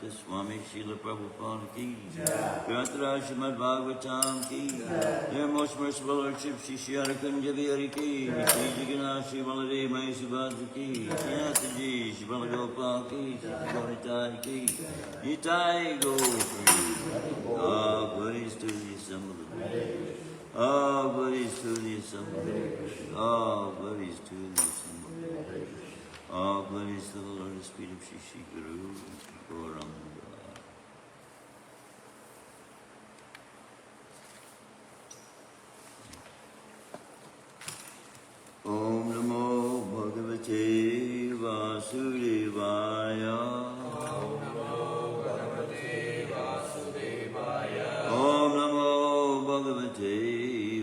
Swami Srila Prabhupada ki, Shrimadbhagavatam ki, Their Most Merciful Lordship Shri Shriarakunja Vihari ki, Shri Jagannath Shri Baladev Mai Subhadra ki, Shri Shri Balagopal ki, Shri Gauritai ki, Nitai Gauri. All glories to the assembly. All glories to the assembly. All glories to the assembly. All glories to the Lotus feet of Shri Shri Guru Gauranga. Om Namo Bhagavate Vasudevaya. Om Namo Bhagavate Vasudevaya. Om Namo Bhagavate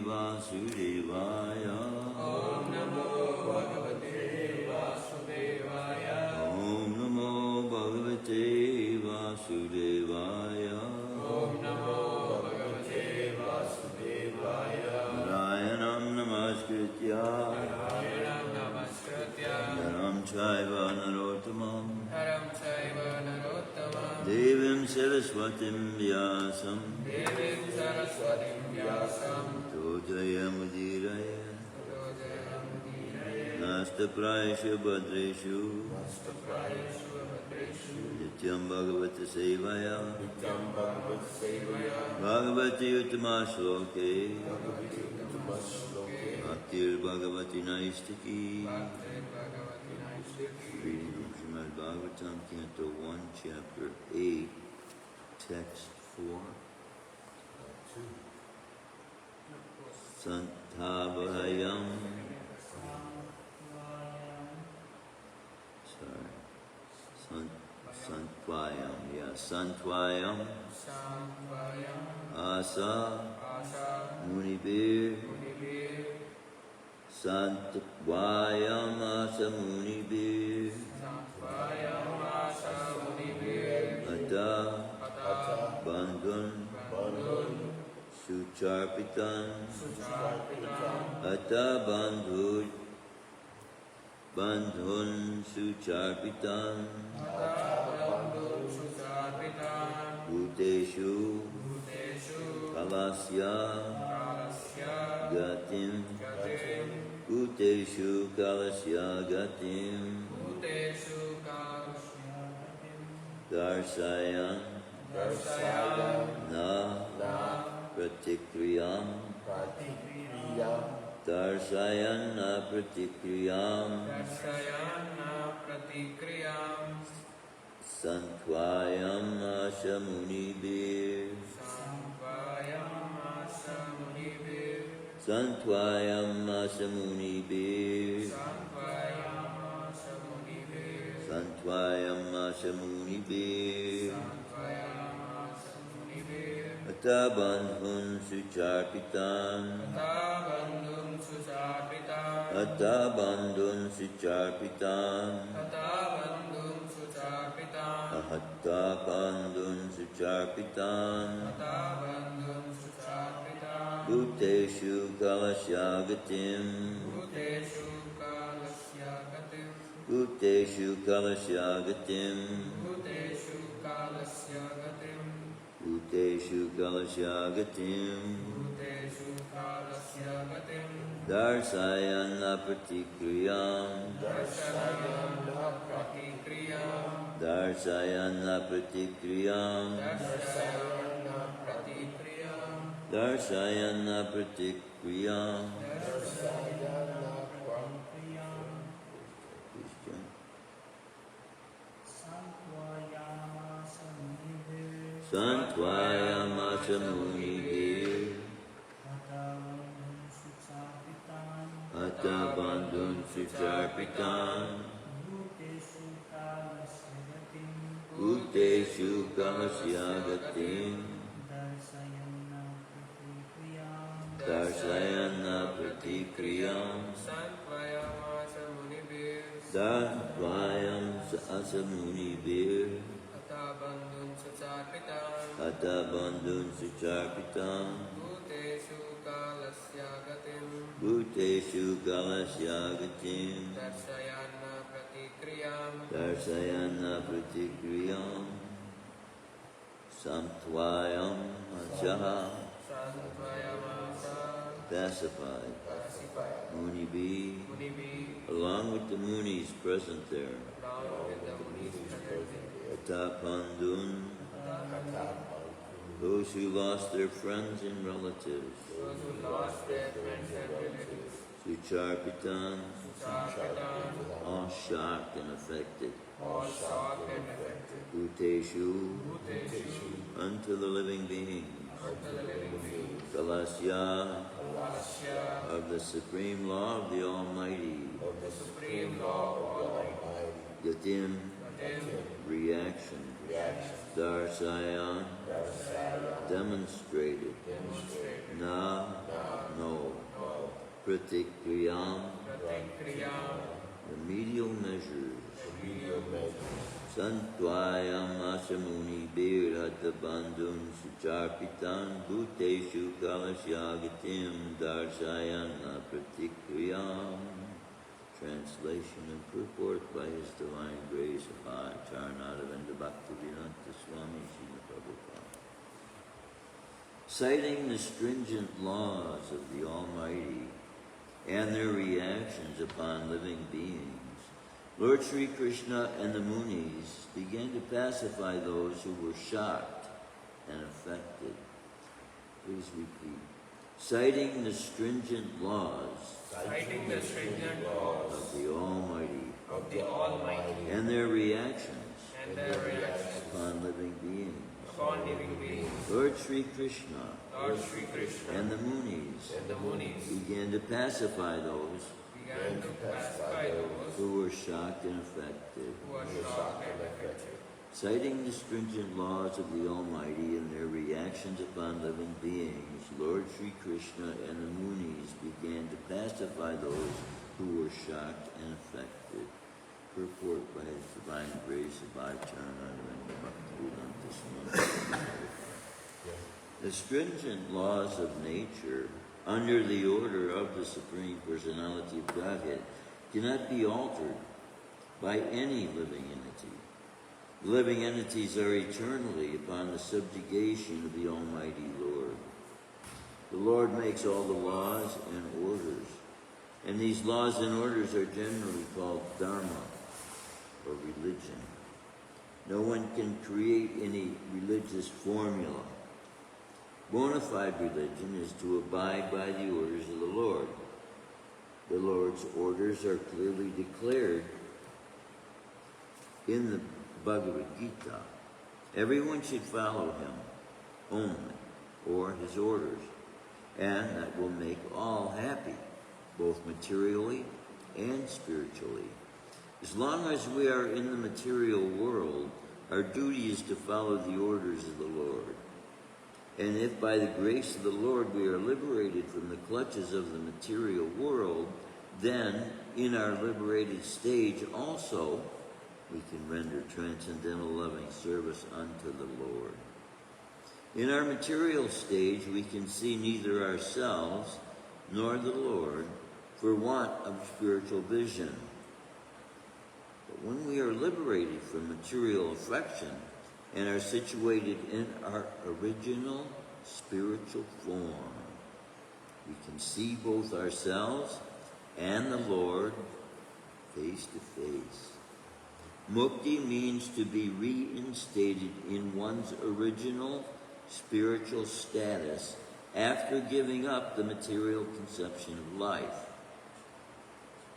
Vasudevaya. Om Namo Bhagavate Vasudevaya. Om Namo Bhagavate Vasudevaya. Om Namo Bhagavate Vasudevaya. Narayanam Namaskritya. Narayanam Namaskritya. Naram Chaiva Narottamam. Naram Chaiva Narottamam. Devim Saraswatim Vyasam. Devim Saraswatim Vyasam. Todayamudiraye. Nastaprayashu Bhadreshu. Nityam Bhagavata Sevaya. Bhagavati Uttama Shloke. Bhaktir Bhagavati Naistaki. Reading from Shrimadbhagavatam, Canto 1, Chapter 8, Text 4. Santabhayam. Santvayam, yeah, Santvayam, Asa, Munibir, Santvayam, Asa Munibir, Sucharpitan Sucharpitam Atta Bandhun Sucharpitan Bandhum Sucharpitam Bhuteshu Bhuteshu Kalasya Kalasya Gatim Gatim Bhuteshu Kalasya Gatim Bhuteshu Kalasya Gatim Darsayan Darsayam Na Pratikriyam Darsayana Pratikriyam Darsayana Pratikriyam Santvayam Ashamunibir Samvayam Asamunibir Santvayam Ashamunibir Samvayam Asamunibir Santvayam Ashamunibir Samvayam Asamunibir Atabandhun Sucharpitan Bandhum Sucharpitam Atabandhun Sucharpitan Bandhum Sucharpitam Ahattabandhun Sucharpitan Bandhum Sucharpitam Bhuteshu Kalashyagatim Bhuteshu Kalasya Gatim Bhuteshu Kalashyagatim Bhuteshu Kalasya Gatim Bhuteshu Kalashyagatim Bhuteshu Kalasya Gatim Darsayana Pratikriyam Darsayana Pratikriyam Darsayana Pratikriyam Darsayana Pratikriyam Darsayana Pratikriyam Darsayana Pratikriyam Please join. Santvayam Asamunibir Atabandhun Sucharpitan Bhuteshu Kalasyagatim Darsayana Pratikriyam Santvayam Asamunibir Datvayam Asamunibir Bandhum Sucharpitam Atabandhun Sucharpitam Bhuteshu Kalasya Gatim Bhuteshu Kalasyagatim Darsayana Pratikriyam Darsayana Pratikriyam Samtvayam Achaha Santvayam Asa pacified Pacified Munibi Munibi along with the Munis present there along with the Munis present Atapandun those who lost their friends and relatives those who lost their friends and relatives Sucharpitan Sucharpitam all shocked and affected all shocked and affected Bhuteshu Bhuteshu unto the living beings unto the living beings Kalasya Kalasya of the supreme law of the Almighty the supreme law of Almighty Gatim Gatim reaction Darsayan demonstrated Na no Pratikriyam Pratikriyam remedial measures Santvayam Asamunibir Hattabandhun Sucharpitan Bhuteshu Kalasyagatim Darsayana Pratikriyam. Translation and purport by His Divine Grace of Acharnadavinda Bhaktivedanta Swami Srila Prabhupada. Citing the stringent laws of the Almighty and their reactions upon living beings, Lord Sri Krishna and the Munis began to pacify those who were shocked and affected. Please repeat. Citing the stringent laws citing the stringent laws of the Almighty of the Almighty and their reactions and their reactions upon living beings. upon living beings. Lord Sri Krishna Lord Sri Krishna and the Munis and the Munis began to pacify those began to pacify those who were shocked and affected. who are shocked and affected. Citing the stringent laws of the Almighty and their reactions upon living beings, Lord Sri Krishna and the Munis began to pacify those who were shocked and affected. Purport by His Divine Grace of Acharnadavinda Bhaktivedanta Swami. The stringent laws of nature, under the order of the Supreme Personality of Godhead, cannot be altered by any living entity. Living entities are eternally upon the subjugation of the Almighty Lord. The Lord makes all the laws and orders, and these laws and orders are generally called dharma, or religion. No one can create any religious formula. Bona fide religion is to abide by the orders of the Lord. The Lord's orders are clearly declared in the Bhagavad Gita. Everyone should follow him only, or his orders, and that will make all happy, both materially and spiritually. As long as we are in the material world, our duty is to follow the orders of the Lord. And if by the grace of the Lord we are liberated from the clutches of the material world, then in our liberated stage also we can render transcendental loving service unto the Lord. In our material stage we can see neither ourselves nor the Lord for want of spiritual vision. But when we are liberated from material affection and are situated in our original spiritual form, we can see both ourselves and the Lord face to face. Mukti means to be reinstated in one's original spiritual status after giving up the material conception of life.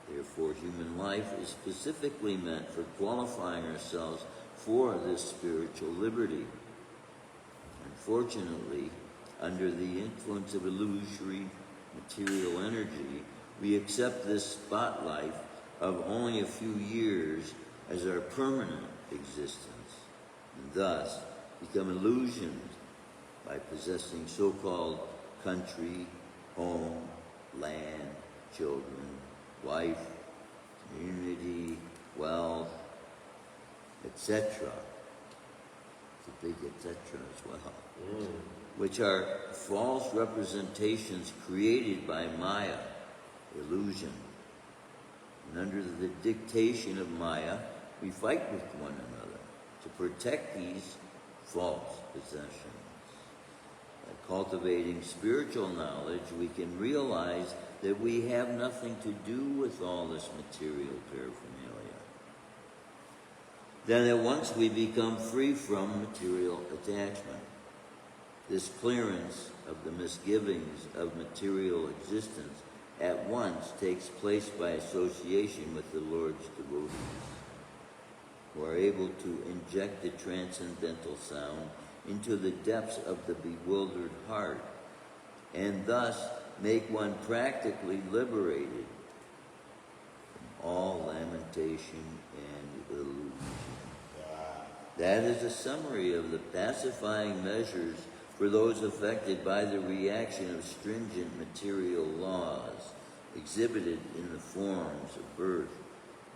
Therefore, human life is specifically meant for qualifying ourselves for this spiritual liberty. Unfortunately, under the influence of illusory material energy, we accept this spot life of only a few years as our permanent existence, and thus become illusioned by possessing so-called country, home, land, children, wife, community, wealth, etc. It's a big etc. as well. Which are false representations created by Maya, illusion. And under the dictation of Maya, we fight with one another to protect these false possessions. By cultivating spiritual knowledge, we can realize that we have nothing to do with all this material paraphernalia. Then at once we become free from material attachment. This clearance of the misgivings of material existence at once takes place by association with the Lord's devotees, who are able to inject the transcendental sound into the depths of the bewildered heart, and thus make one practically liberated from all lamentation and illusion. That is a summary of the pacifying measures for those affected by the reaction of stringent material laws exhibited in the forms of birth,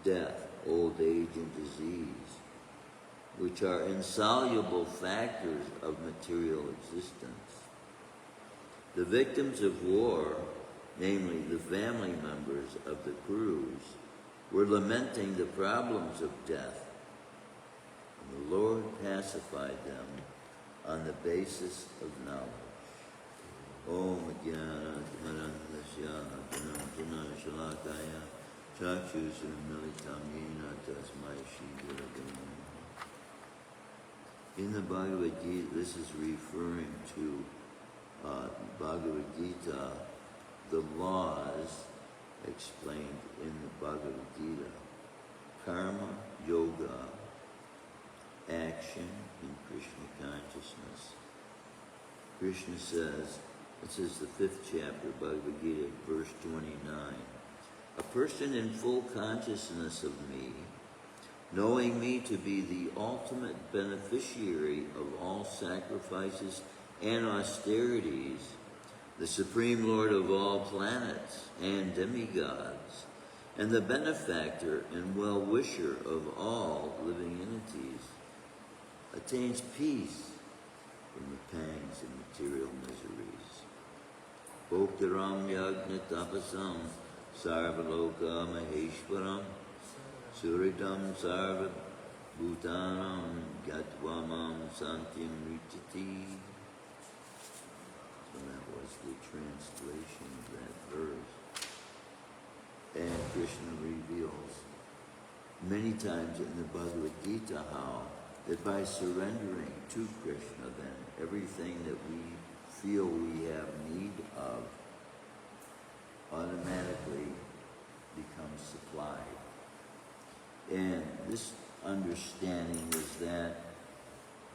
death, old age, and disease, which are insoluble factors of material existence. The victims of war, namely the family members of the crews, were lamenting the problems of death, and the Lord pacified them on the basis of knowledge. Om Jnana Timirandasya Janantana Shalakaya Chakshusrimilitam Yena Tasmai Shri Gurave Namaha. In the Bhagavad Gita, this is referring to Bhagavad Gita, the laws explained in the Bhagavad Gita. Karma, yoga, action, and Krishna consciousness. Krishna says, this is the 5th chapter of Bhagavad Gita, verse 29. A person in full consciousness of me, knowing me to be the ultimate beneficiary of all sacrifices and austerities, the Supreme Lord of all planets and demigods, and the benefactor and well-wisher of all living entities, attains peace from the pangs of material miseries. Bhoktaram yagna tapasam sarvaloka maheshwaram suridam sarva bhutanam gatvamam santim richati. So that was the translation of that verse. And Krishna reveals many times in the Bhagavad Gita how that by surrendering to Krishna, then everything that we feel we have need of automatically becomes supplied. And this understanding was that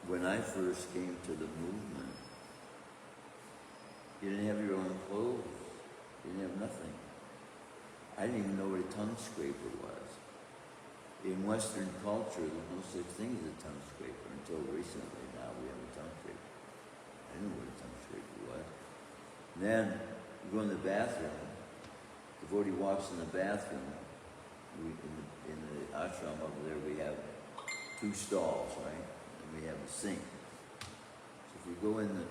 when I first came to the movement, you didn't have your own clothes, you didn't have nothing. I didn't even know what a tongue scraper was. In Western culture, there's no such thing as a tongue scraper until recently. Now we have a tongue scraper. I knew what a tongue scraper was. And then you go in the bathroom. The devotee walks in the bathroom. In the ashram over there, we have 2 stalls, right? And we have a sink. So if you go in the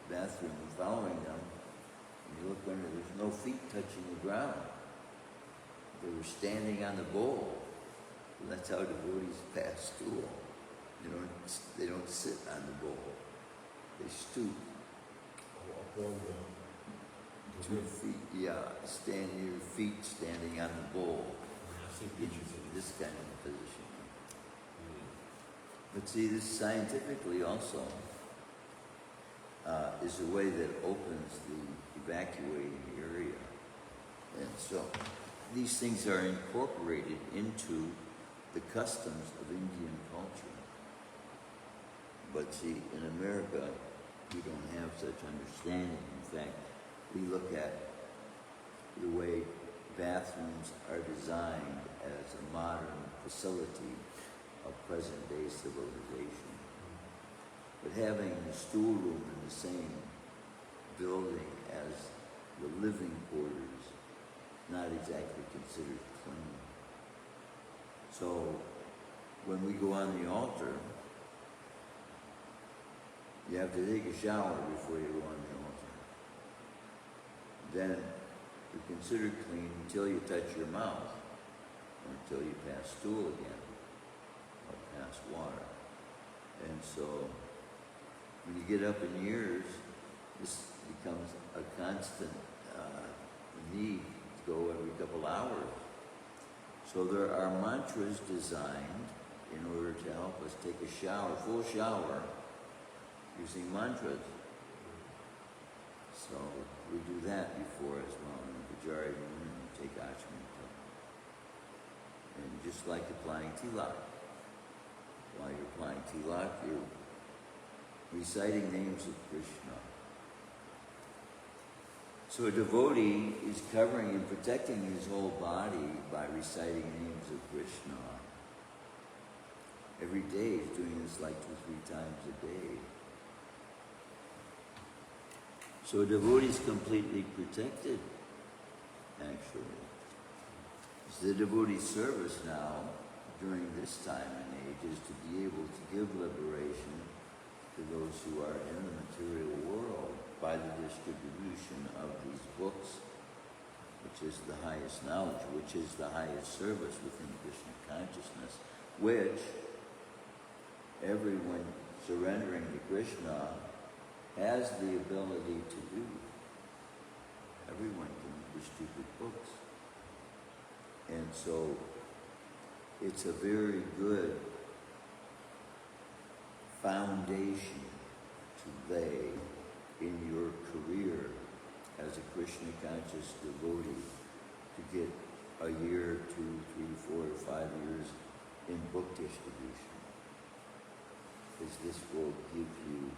bathroom and following them, and you look under, there's no feet touching the ground. They were standing on the bowl. And that's how devotees pass stool. They don't sit on the bowl. They stoop. Upon the 2 feet, your feet standing on the bowl. In this kind of position. But see, this scientifically also is a way that opens the evacuating area. And so these things are incorporated into the customs of Indian culture. But see, in America, we don't have such understanding. In fact, we look at the way bathrooms are designed as a modern facility of present-day civilization. But having the stool room in the same building as the living quarters, not exactly considered clean. So when we go on the altar, you have to take a shower before you go on the altar. Then you're considered clean until you touch your mouth, or until you pass stool again, or pass water. And so when you get up in years, this becomes a constant need to go every couple hours. So there are mantras designed in order to help us take a shower, full shower, using mantras. So we do that before as well. In the Vajrayana room, you take Achmenta. And just like applying tilak. While you're applying tilak, you're reciting names of Krishna. So a devotee is covering and protecting his whole body by reciting names of Krishna. Every day he's doing this like 2-3 times a day. So a devotee is completely protected, actually. So the devotee's service now, during this time and age, is to be able to give liberation to those who are in the material world by the distribution of these books, which is the highest knowledge, which is the highest service within Krishna consciousness, which everyone surrendering to Krishna has the ability to do. Everyone can distribute books. And so it's a very good foundation to lay in your career as a Krishna conscious devotee to get a year, 2, 3, 4, or 5 years in book distribution. Because this will give you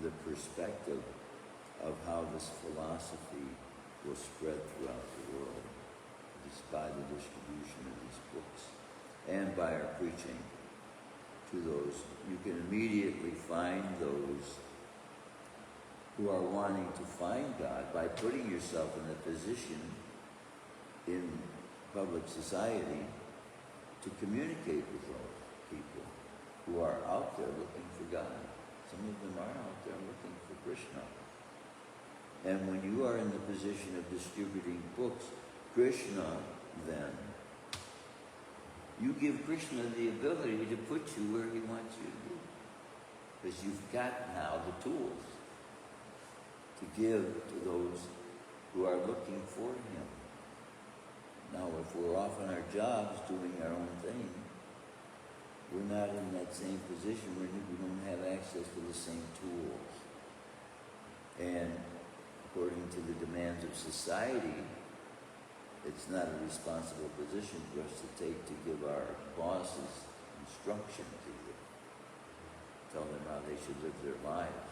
the perspective of how this philosophy will spread throughout the world, just by the distribution of these books and by our preaching to those. You can immediately find those who are wanting to find God by putting yourself in a position in public society to communicate with those people who are out there looking for God. some of them are out there looking for Krishna. And when you are in the position of distributing books, Krishna then, you give Krishna the ability to put you where he wants you to be. Because you've got now the tools to give to those who are looking for him. Now, if we're off on our jobs doing our own thing, we're not in that same position where we don't have access to the same tools. And according to the demands of society, it's not a responsible position for us to take to give our bosses instructions either. Tell them how they should live their lives.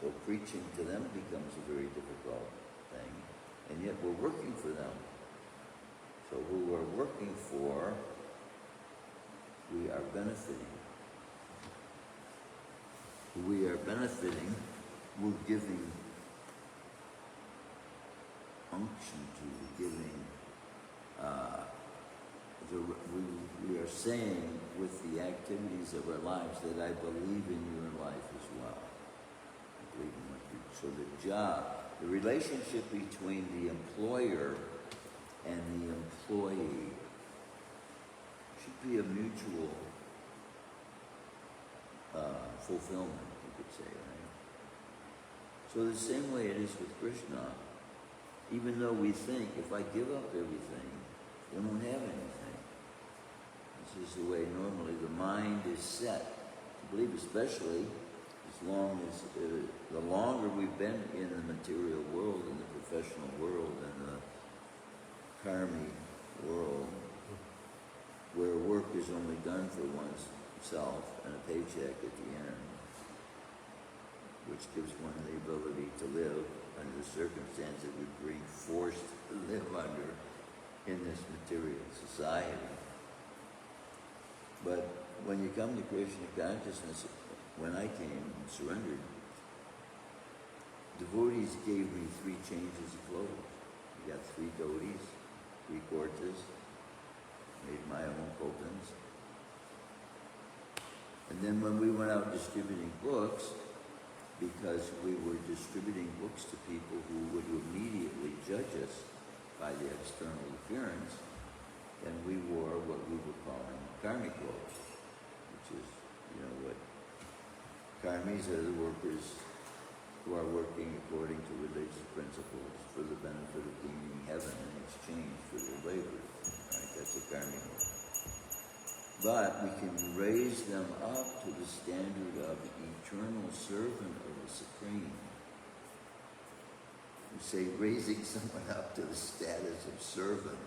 So preaching to them becomes a very difficult thing, and yet we're working for them. So who we're working for, we are benefiting. Who we are benefiting, we're giving unction to, giving, we are saying with the activities of our lives that I believe in your life as well. I believe in what you. So the job, the relationship between the employer and the employee should be a mutual fulfillment, you could say, right? So the same way it is with Krishna, even though we think if I give up everything, we won't have anything. This is the way normally the mind is set to believe, especially as long as, the longer we've been in the material world, in the professional world, in the karmic world, where work is only done for oneself and a paycheck at the end, which gives one the ability to live under the circumstances we bring forced to live under in this material society. But when you come to Krishna consciousness, when I came and surrendered, devotees gave me 3 changes of clothes. I got 3 dhotis, 3 kurtas, made my own kopans. And then when we went out distributing books, because we were distributing books to people who would immediately judge us by the external appearance, then we wore what we were calling karmic clothes, which is, what karmis are, the workers who are working according to religious principles for the benefit of gaining heaven in exchange for their labor. Right? That's a karmic work. But we can raise them up to the standard of eternal servant of the Supreme. We say raising someone up to the status of servant.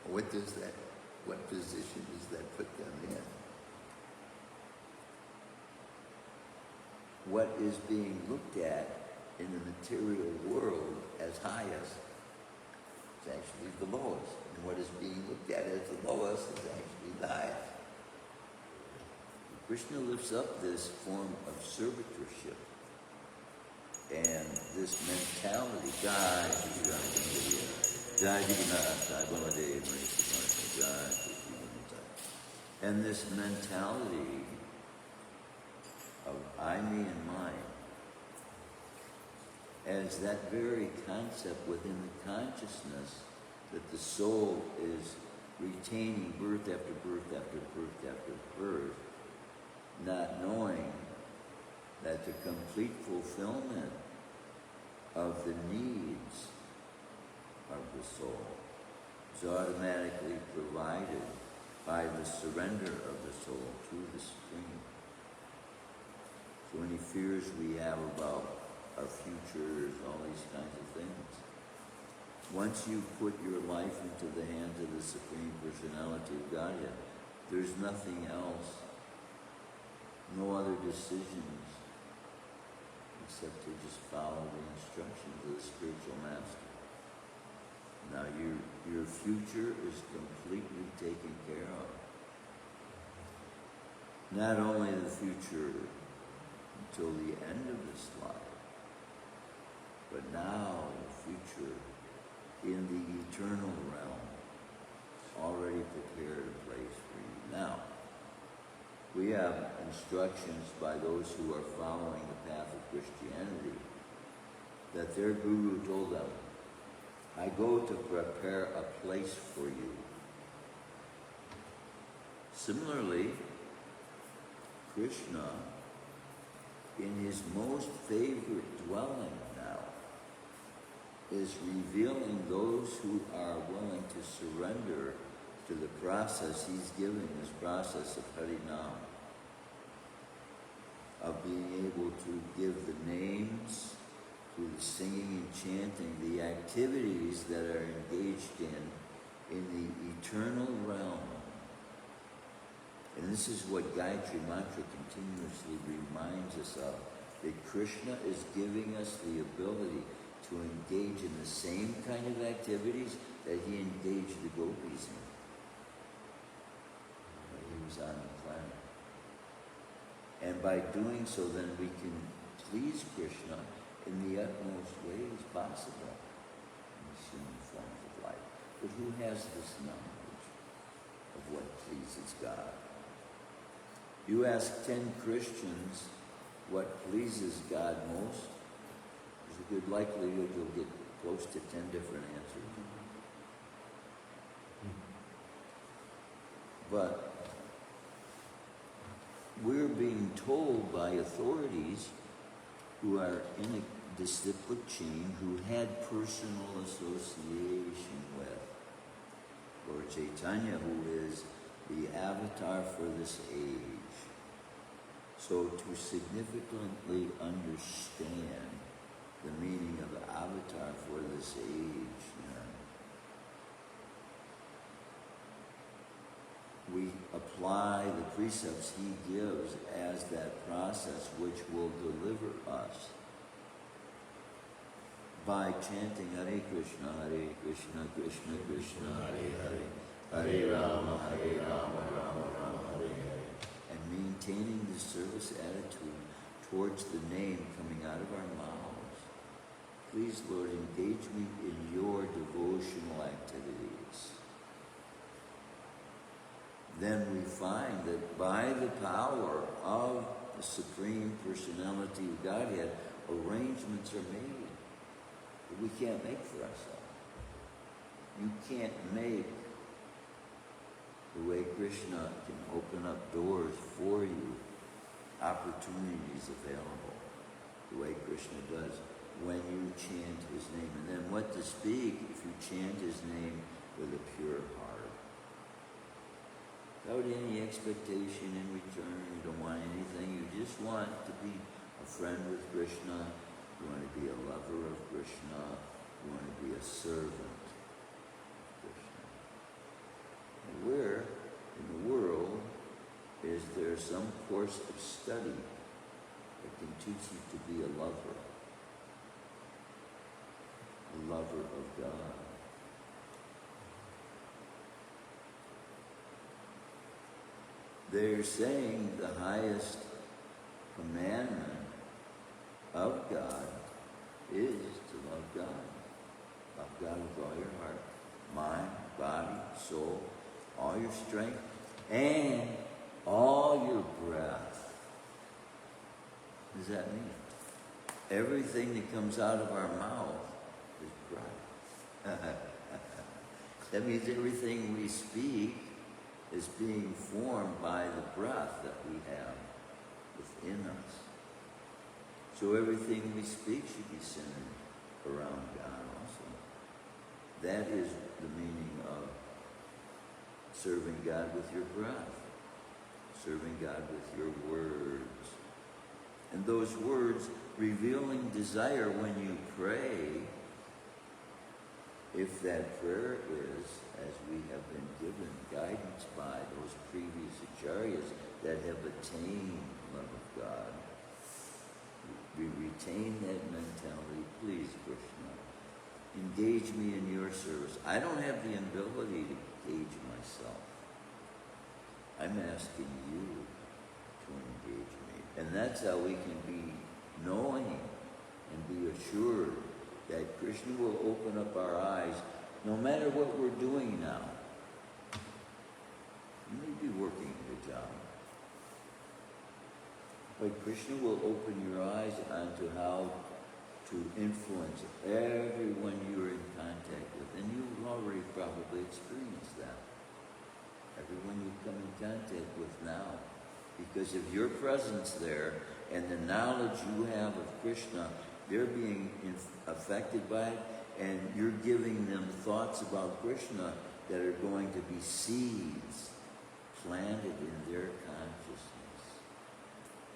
What position does that put them in? What is being looked at in the material world as highest is actually the lowest. And what is being looked at as the lowest is actually the highest. Krishna lifts up this form of servitorship and this mentality, and this mentality of I, me, and mine, as that very concept within the consciousness that the soul is retaining birth after birth after birth after birth, not knowing that the complete fulfillment of the needs of the soul is automatically provided by the surrender of the soul to the Supreme. So any fears we have about our futures, all these kinds of things, once you put your life into the hands of the Supreme Personality of Godhead, there's nothing else, no other decisions, except to just follow the instructions of the spiritual master. Now your future is completely taken care of. Not only the future until the end of this life, but now the future in the eternal realm already prepared a place for you. Now, we have an instructions by those who are following the path of Christianity, that their guru told them, I go to prepare a place for you. Similarly, Krishna, in his most favorite dwelling now, is revealing those who are willing to surrender to the process he's giving, this process of Harinam, of being able to give the names, through the singing and chanting, the activities that are engaged in the eternal realm. And this is what Gayatri Mantra continuously reminds us of, that Krishna is giving us the ability to engage in the same kind of activities that he engaged the gopis in when he was on the planet. And by doing so, then we can please Krishna in the utmost ways possible in these human forms of life. But who has this knowledge of what pleases God? You ask 10 Christians what pleases God most, there's a good likelihood you'll get close to 10 different answers. But we're being told by authorities who are in a disciplic chain, who had personal association with Lord Chaitanya, who is the avatar for this age. So to significantly understand the meaning of the avatar for this age, we apply the precepts he gives as that process which will deliver us by chanting Hare Krishna, Krishna Krishna, Hare Hare, Hare Rama, Rama Rama, Hare Hare, and maintaining the service attitude towards the name coming out of our mouths. Please, Lord, engage me in your devotional activities. Then we find that by the power of the Supreme Personality of Godhead, arrangements are made that we can't make for ourselves. You can't make the way Krishna can open up doors for you, opportunities available, the way Krishna does when you chant his name. And then what to speak if you chant his name with a pure heart. Without any expectation in return, you don't want anything, you just want to be a friend with Krishna, you want to be a lover of Krishna, you want to be a servant of Krishna. And where in the world is there some course of study that can teach you to be a lover of God? They're saying the highest commandment of God is to love God. Love God with all your heart, mind, body, soul, all your strength, and all your breath. What does that mean? Everything that comes out of our mouth is breath. That means everything we speak is being formed by the breath that we have within us. So everything we speak should be centered around God also. That is the meaning of serving God with your breath, serving God with your words. And those words revealing desire when you pray, if that prayer is, as we have been given guidance by those previous acharyas that have attained love of God, we retain that mentality. Please, Krishna, engage me in your service. I don't have the ability to engage myself. I'm asking you to engage me. And that's how we can be knowing and be assured that Krishna will open up our eyes no matter what we're doing now. You may be working a job. But Krishna will open your eyes onto how to influence everyone you're in contact with. And you've already probably experienced that. Everyone you come in contact with now. Because of your presence there and the knowledge you have of Krishna, they're being affected by it, and you're giving them thoughts about Krishna that are going to be seeds planted in their consciousness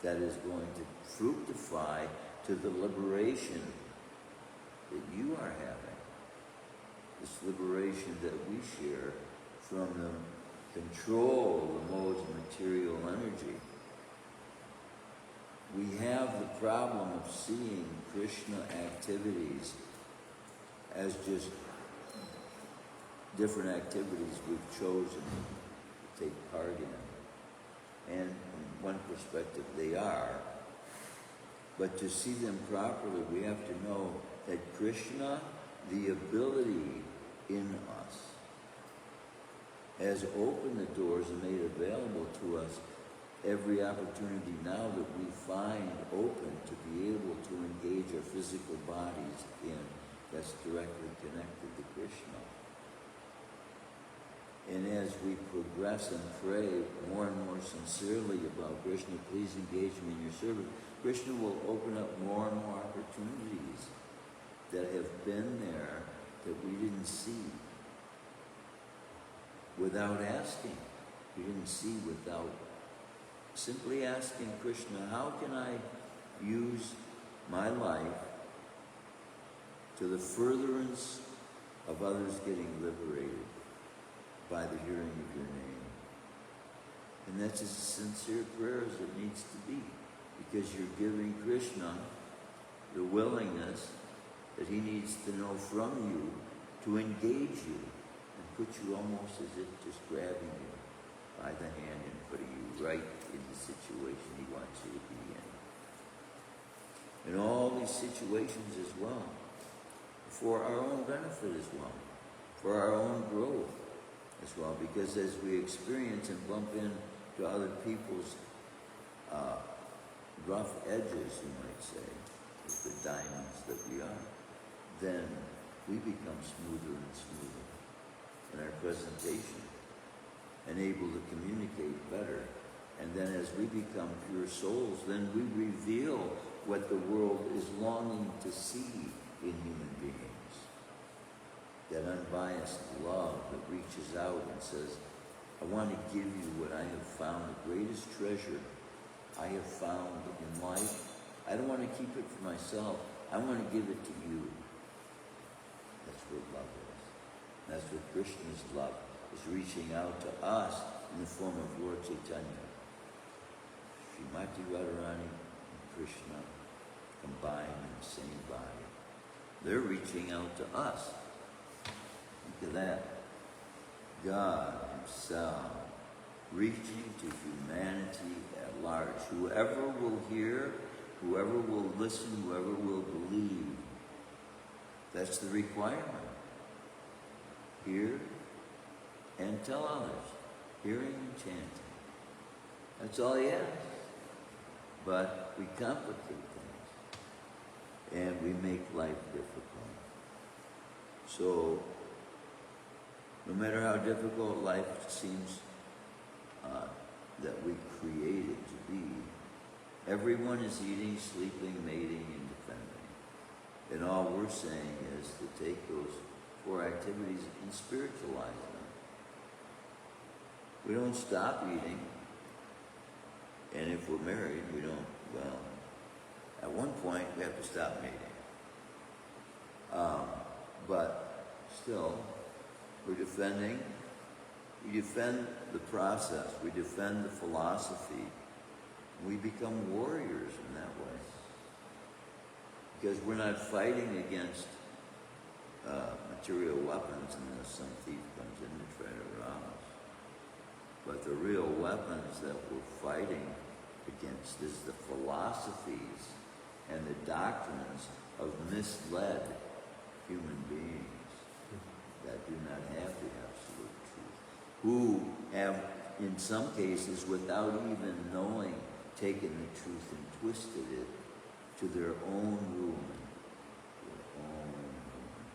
that is going to fructify to the liberation that you are having. This liberation that we share from the control of the modes of material energy. We have the problem of seeing Krishna activities as just different activities we've chosen to take part in. And from one perspective they are, but to see them properly we have to know that Krishna, the ability in us, has opened the doors and made available to us every opportunity now that we find open to be able to engage our physical bodies in that's directly connected to Krishna. And as we progress and pray more and more sincerely about Krishna, please engage me in your service, Krishna will open up more and more opportunities that have been there that we didn't see without asking. We didn't see without simply asking Krishna, how can I use my life to the furtherance of others getting liberated by the hearing of your name? And that's as sincere prayer as it needs to be, because you're giving Krishna the willingness that he needs to know from you to engage you and put you almost as if just grabbing you by the hand and putting you right in the situation he wants you to be in. In all these situations as well, for our own benefit as well, for our own growth as well, because as we experience and bump into other people's rough edges, you might say, with the diamonds that we are, then we become smoother and smoother in our presentation and able to communicate better. And then as we become pure souls, then we reveal what the world is longing to see in human beings. That unbiased love that reaches out and says, I want to give you what I have found, the greatest treasure I have found in life. I don't want to keep it for myself. I want to give it to you. That's what love is. That's what Krishna's love is, reaching out to us in the form of Lord Chaitanya. Shrimati Radharani and Krishna combined in the same body. They're reaching out to us. Look at that. God himself reaching to humanity at large. Whoever will hear, whoever will listen, whoever will believe. That's the requirement. Hear and tell others. Hearing and chanting. That's all he asks. But we complicate things. And we make life difficult. So, no matter how difficult life seems that we created to be, everyone is eating, sleeping, mating, and defending. And all we're saying is to take those 4 activities and spiritualize them. We don't stop eating. And if we're married, we don't, well, at one point we have to stop mating. But still, we're defending. We defend the process. We defend the philosophy. We become warriors in that way. Because we're not fighting against material weapons unless some thief comes in to try to rob us. But the real weapons that we're fighting against is the philosophies and the doctrines of misled human beings that do not have the absolute truth, who have, in some cases, without even knowing, taken the truth and twisted it to their own ruin. Their own ruin.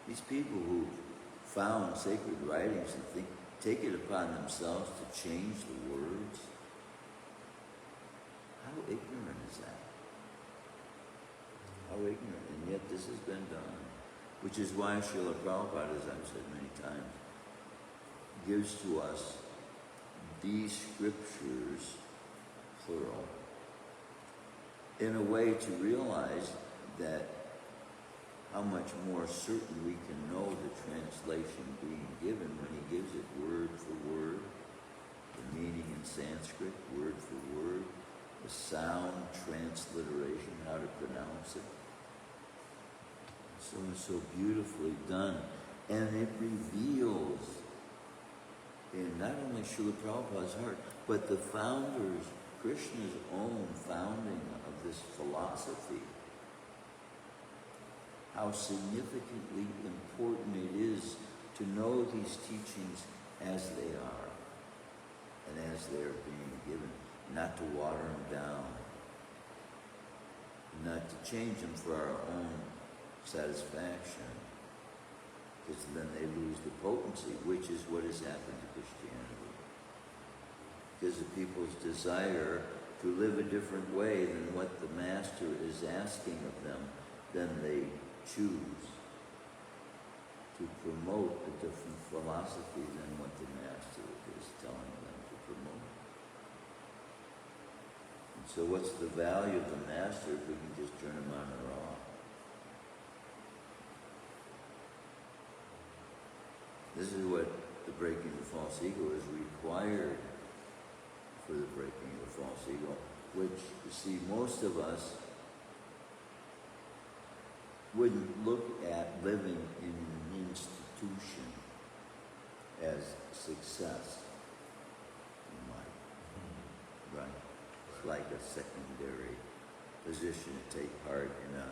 These people who found sacred writings and take it upon themselves to change the words. How ignorant is that? How ignorant. And yet this has been done. Which is why Srila Prabhupada, as I've said many times, gives to us these scriptures, plural, in a way to realize that how much more certain we can know the translation being given when he gives it word for word, the meaning in Sanskrit, word for word, the sound transliteration, how to pronounce it. So it's so beautifully done. And it reveals in not only Srila Prabhupada's heart, but the founders, Krishna's own founding of this philosophy, how significantly important it is to know these teachings as they are and as they are being given, not to water them down, not to change them for our own satisfaction, because then they lose the potency, which is what has happened to Christianity. Because of people's desire to live a different way than what the Master is asking of them, then they choose to promote a different philosophy than what the Master is telling them to promote. And so what's the value of the Master if we can just turn him on or off? This is what the breaking of the false ego is required for the breaking of the false ego, which, you see, most of us wouldn't look at living in an institution as success in life, right? It's like a secondary position to take part in a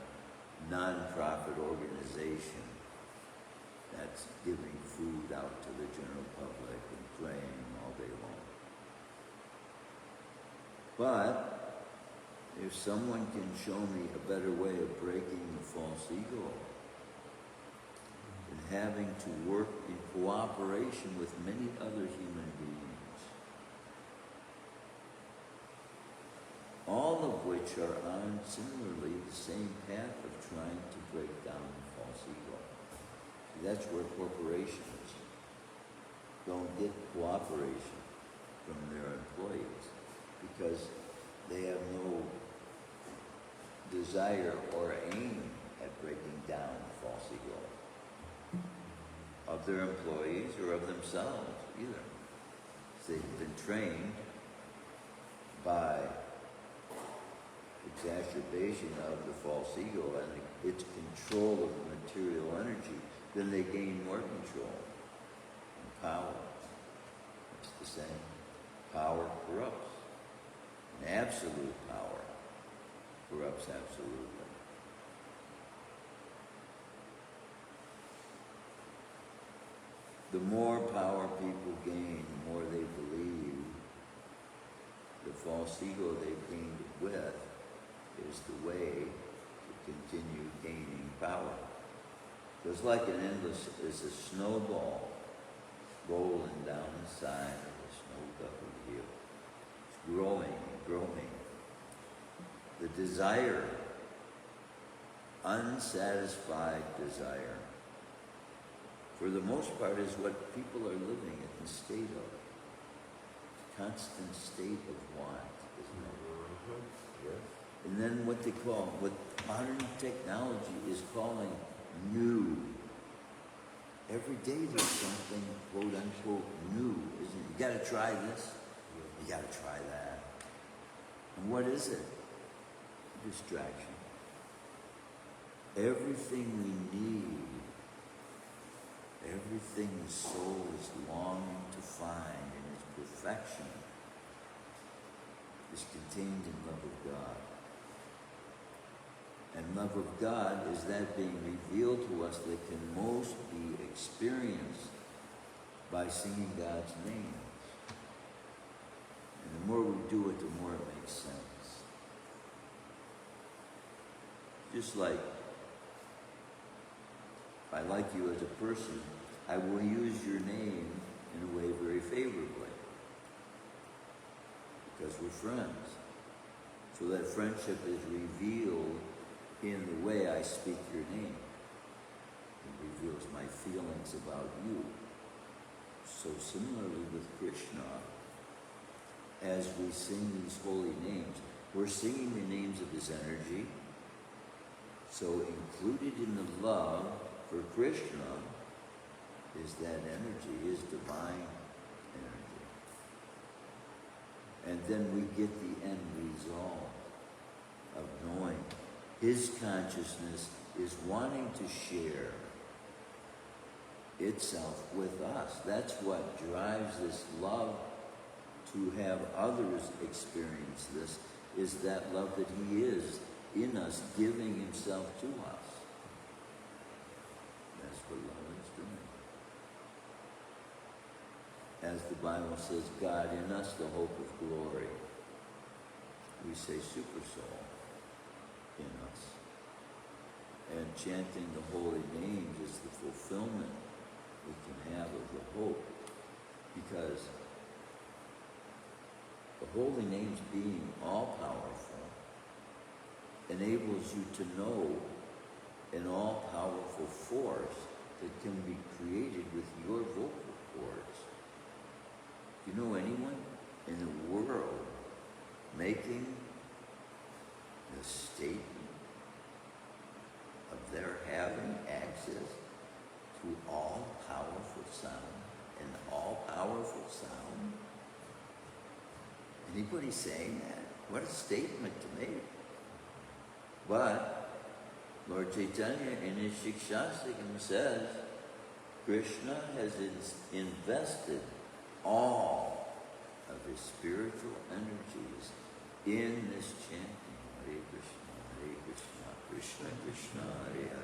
non-profit organization that's giving food out to the general public and praying all day long. But if someone can show me a better way of breaking the false ego and having to work in cooperation with many other human beings, all of which are on similarly the same path of trying to break down the false ego. See, that's where corporations don't get cooperation from their employees, because they have no desire or aim at breaking down the false ego of their employees or of themselves either. They've been trained by exacerbation of the false ego and its control of the material energy. Then they gain more control and power. It's the same. Power corrupts. And absolute power corrupts absolutely. The more power people gain, the more they believe the false ego they've gained it with is the way to continue gaining power. It's like an endless, it's a snowball rolling down the side of a snow-covered hill. It's growing and growing. The desire, unsatisfied desire, for the most part is what people are living in the state of. Constant state of want, isn't it? Yes. And then what they call, what modern technology is calling new. Every day there's something, quote unquote, new, isn't it? You gotta try this, you gotta try that. And what is it? Distraction. Everything we need, everything the soul is longing to find in its perfection is contained in love of God. And love of God is that being revealed to us that can most be experienced by singing God's name. And the more we do it, the more it makes sense. Just like, if I like you as a person, I will use your name in a way very favorably. Because we're friends. So that friendship is revealed in the way I speak your name. It reveals my feelings about you. So similarly with Krishna, as we sing these holy names, we're singing the names of his energy. So included in the love for Krishna is that energy, his divine energy. And then we get the end result of knowing his consciousness is wanting to share itself with us. That's what drives this love to have others experience this, is that love that he is in us, giving himself to us. That's what love is doing. As the Bible says, God in us, the hope of glory. We say super soul in us. And chanting the holy names is the fulfillment we can have of the hope. Because the holy names being all-powerful enables you to know an all-powerful force that can be created with your vocal cords. Do you know anyone in the world making the statement of their having access to all-powerful sound, an all-powerful sound? Anybody saying that? What a statement to make. But Lord Chaitanya in his Shikshastakam says, Krishna has invested all of his spiritual energies in this chanting. Hare Krishna, Krishna Krishna, Hare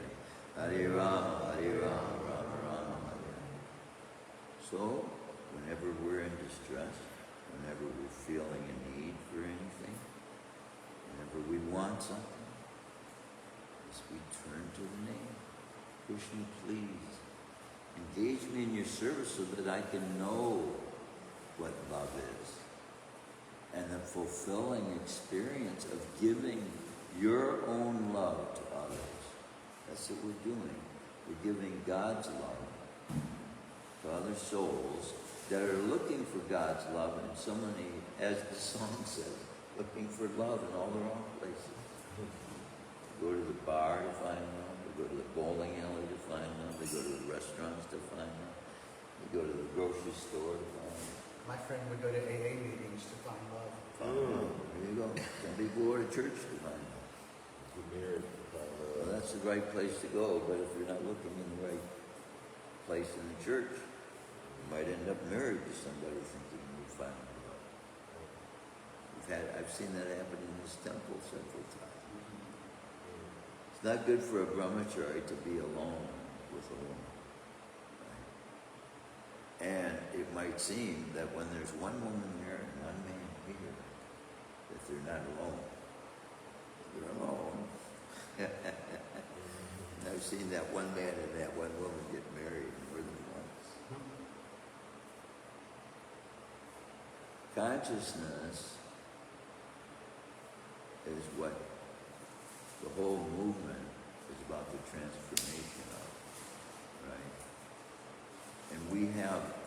Hare, Hare Rama, Rama Rama, Hare Hare. So, whenever we're in distress, whenever we're feeling a need for anything, whenever we want something, as we turn to the name, Krishna, please engage me in your service so that I can know what love is. And the fulfilling experience of giving your own love to others. That's what we're doing. We're giving God's love to other souls that are looking for God's love in so many, as the song says, looking for love in all the wrong places. They go to the bar to find love. They go to the bowling alley to find love. They go to the restaurants to find love. They go to the grocery store to find love. My friend would go to AA meetings to find love. There you go. Some people go to church to find love. Get married. Well, that's the right place to go, but if you're not looking in the right place in the church, you might end up married to somebody thinking you found love. I've seen that happen in this temple several times. It's not good for a brahmachari to be alone with a woman. Right? And it might seem that when there's one woman there and one man here, that they're not alone. They're alone. And I've seen that one man and that one woman get married more than once. Consciousness is what the whole movement is about, the transformation of, right? And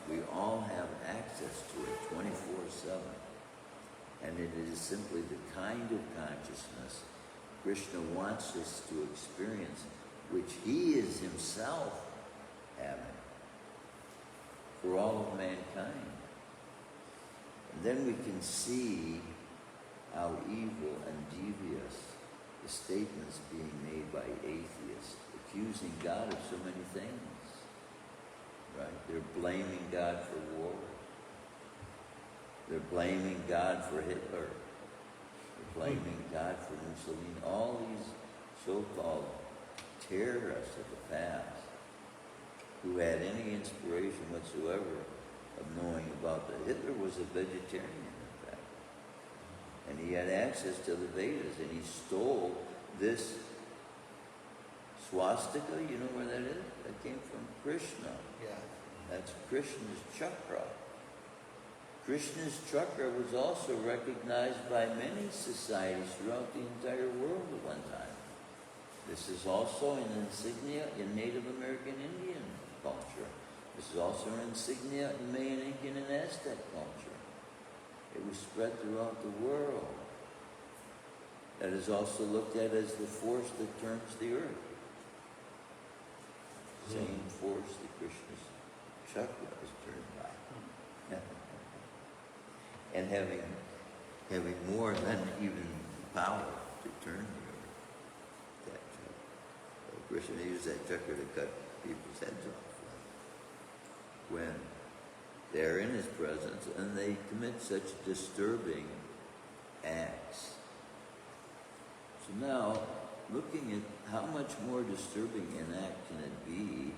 we all have access to it 24/7. And it is simply the kind of consciousness Krishna wants us to experience, which he is himself having for all of mankind. And then we can see how evil and devious the statements being made by atheists, accusing God of so many things. Right? They're blaming God for war. They're blaming God for Hitler. They're blaming God for Mussolini. All these so-called terrorists of the past who had any inspiration whatsoever of knowing about that. Hitler was a vegetarian, in fact. And he had access to the Vedas, and he stole this swastika. You know where that is? That came from Krishna. Yeah. That's Krishna's chakra. Krishna's chakra was also recognized by many societies throughout the entire world at one time. This is also an insignia in Native American Indian culture. This is also an insignia in Mayan, Incan, and Aztec culture. It was spread throughout the world. That is also looked at as the force that turns the earth. Same force that Krishna's chakra is turned by. And having more than even power to turn the earth. That chakra. So Krishna used that chakra to cut people's heads off when they're in his presence and they commit such disturbing acts. So now, looking at how much more disturbing an act can it be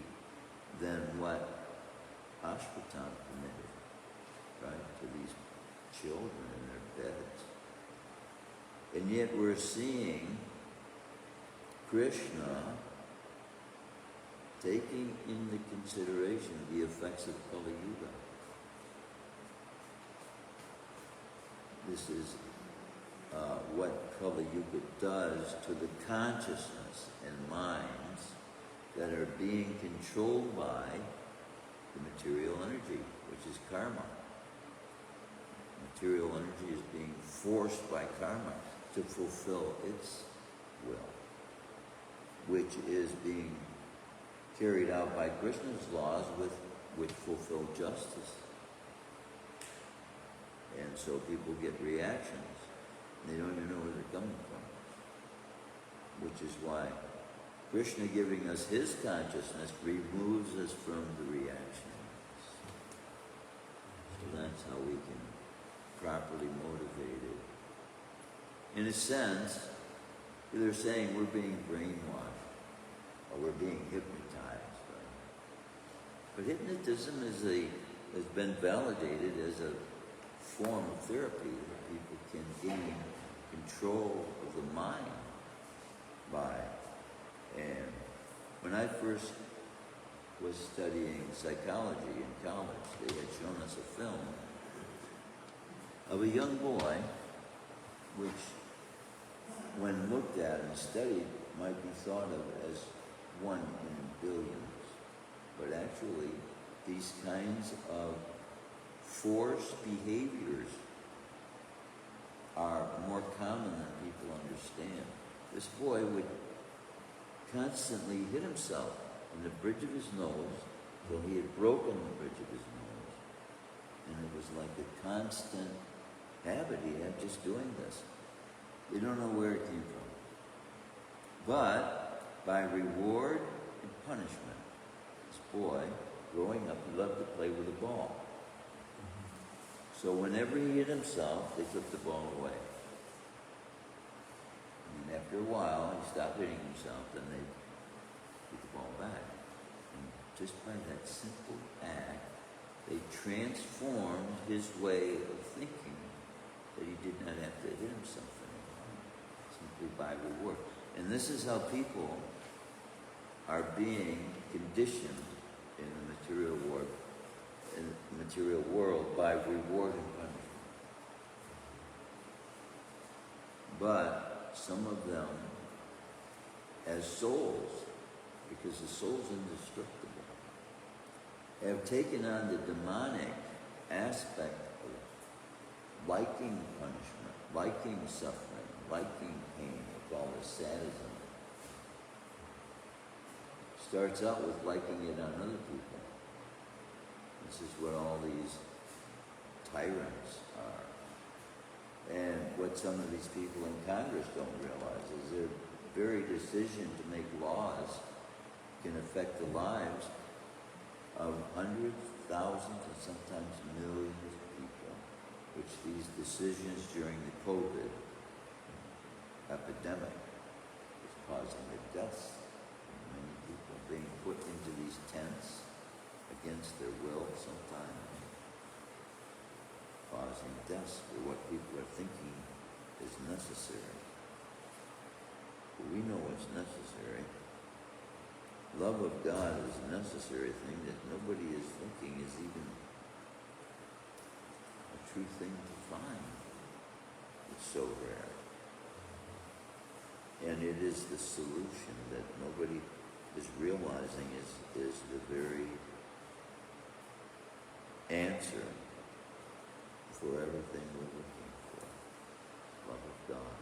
than what Ashwatthama committed, right, to these children in their beds. And yet we're seeing Krishna taking into consideration the effects of Kali Yuga. This is what Kali Yuga does to the consciousness and minds that are being controlled by the material energy, which is karma. Material energy is being forced by karma to fulfill its will, which is being carried out by Krishna's laws which fulfill justice. And so people get reactions. They don't even know where they're coming from. Which is why Krishna giving us his consciousness removes us from the reactions. So that's how we can properly motivate it. In a sense, they're saying we're being brainwashed or we're being hypnotized. Right? But hypnotism has been validated as a form of therapy that people can gain control of the mind by. And when I first was studying psychology in college, they had shown us a film of a young boy, which when looked at and studied might be thought of as one in billions. But actually, these kinds of forced behaviors are more common than people understand. This boy would constantly hit himself in the bridge of his nose till he had broken the bridge of his nose. And it was like a constant habit he had just doing this. You don't know where it came from. But by reward and punishment, this boy, growing up, he loved to play with a ball. So whenever he hit himself, they took the ball away. And after a while, he stopped hitting himself, then they put the ball back. And just by that simple act, they transformed his way of thinking that he did not have to hit himself anymore, simply by reward. And this is how people are being conditioned in the material world by reward and punishment. But some of them, as souls, because the soul's indestructible, have taken on the demonic aspect of liking punishment, liking suffering, liking pain, with all the sadism. Starts out with liking it on other people. This is what all these tyrants are. And what some of these people in Congress don't realize is their very decision to make laws can affect the lives of hundreds, thousands, and sometimes millions of people, which these decisions during the COVID epidemic is causing the deaths of many people being put into these tents against their will sometimes, causing deaths for what people are thinking is necessary. But we know what's necessary. Love of God is a necessary thing that nobody is thinking is even a true thing to find. It's so rare. And it is the solution that nobody is realizing is the very answer for everything we're looking for. Love of God.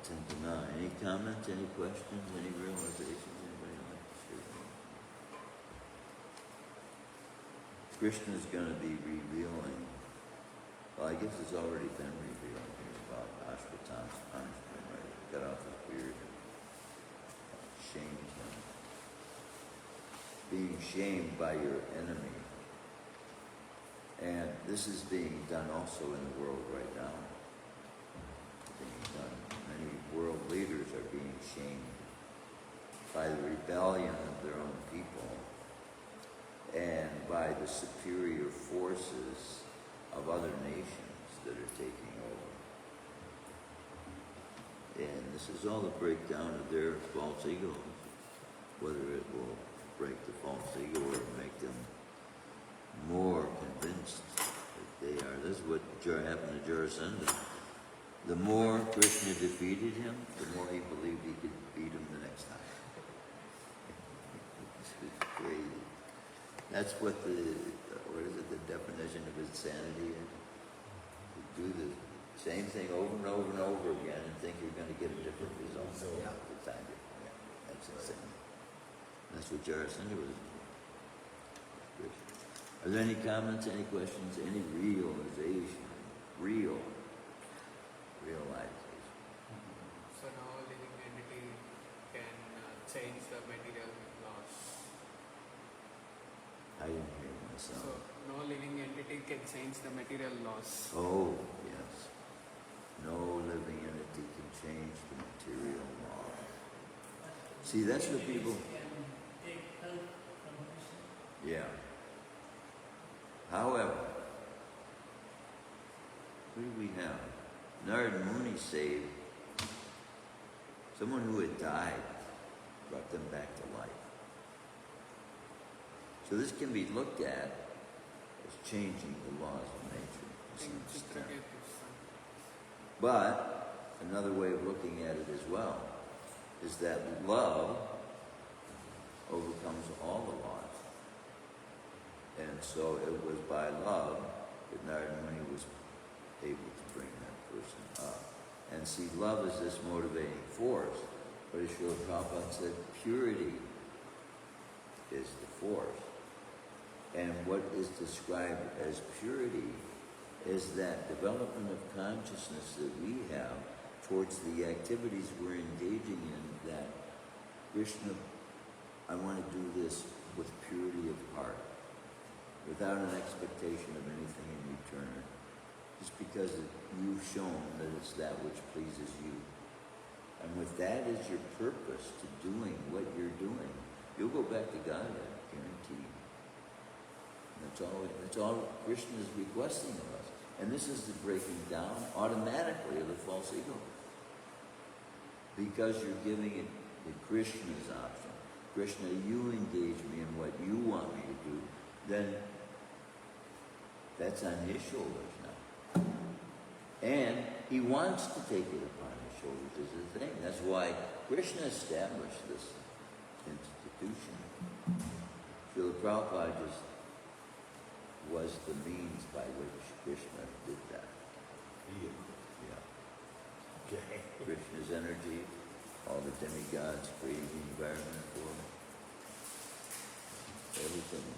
10 to 9. Any comments, any questions, any realizations? Anybody like to share? Krishna is going to be revealing, well, I guess it's already been revealed here about Ashwatan's punishment, right? Cut off his beard and shamed him. Being shamed by your enemy. And this is being done also in the world right now. Being done. Many world leaders are being shamed by the rebellion of their own people and by the superior forces of other nations that are taking over. And this is all a breakdown of their false egos, whether it will break the false ego or make them more convinced that they are. This is what happened to Jarasandha. The more Krishna defeated him, the more he believed he could beat him the next time. It's crazy. That's what the definition of insanity is. You do the same thing over and over and over again and think you're going to get a different result all the time. Yeah, that's insane. That's what Jarasandha was doing. Are there any comments, any questions, any realization? Realization. So no living entity can change the material laws. I didn't hear myself. So no living entity can change the material laws. Oh, yes. No living entity can change the material law. See, that's what people... Yeah. However, who do we have? Narada Muni saved someone who had died, brought them back to life. So this can be looked at as changing the laws of nature to some extent. But another way of looking at it as well is that love overcomes all the laws. And so it was by love that Narada Muni was able to bring that person up. And see, love is this motivating force. But as Srila Prabhupada said, purity is the force. And what is described as purity is that development of consciousness that we have towards the activities we're engaging in, that Krishna, I want to do this with purity of heart, without an expectation of anything in return, just because you've shown that it's that which pleases you. And with that as your purpose to doing what you're doing, you'll go back to God, I guarantee you. That's all Krishna is requesting of us. And this is the breaking down automatically of the false ego. Because you're giving it to Krishna's option. Krishna, you engage me in what you want me to do, then that's on his shoulders now. And he wants to take it upon his shoulders as a thing. That's why Krishna established this institution. Srila Prabhupada just was the means by which Krishna did that. Yeah. Okay. Krishna's energy, all the demigods creating the environment for him. Everything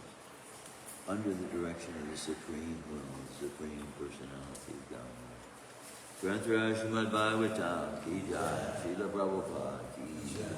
under the direction of the Supreme Will, the Supreme Personality of God. Shrimadbhagavatam ki jai, Srila Prabhupada ki jai.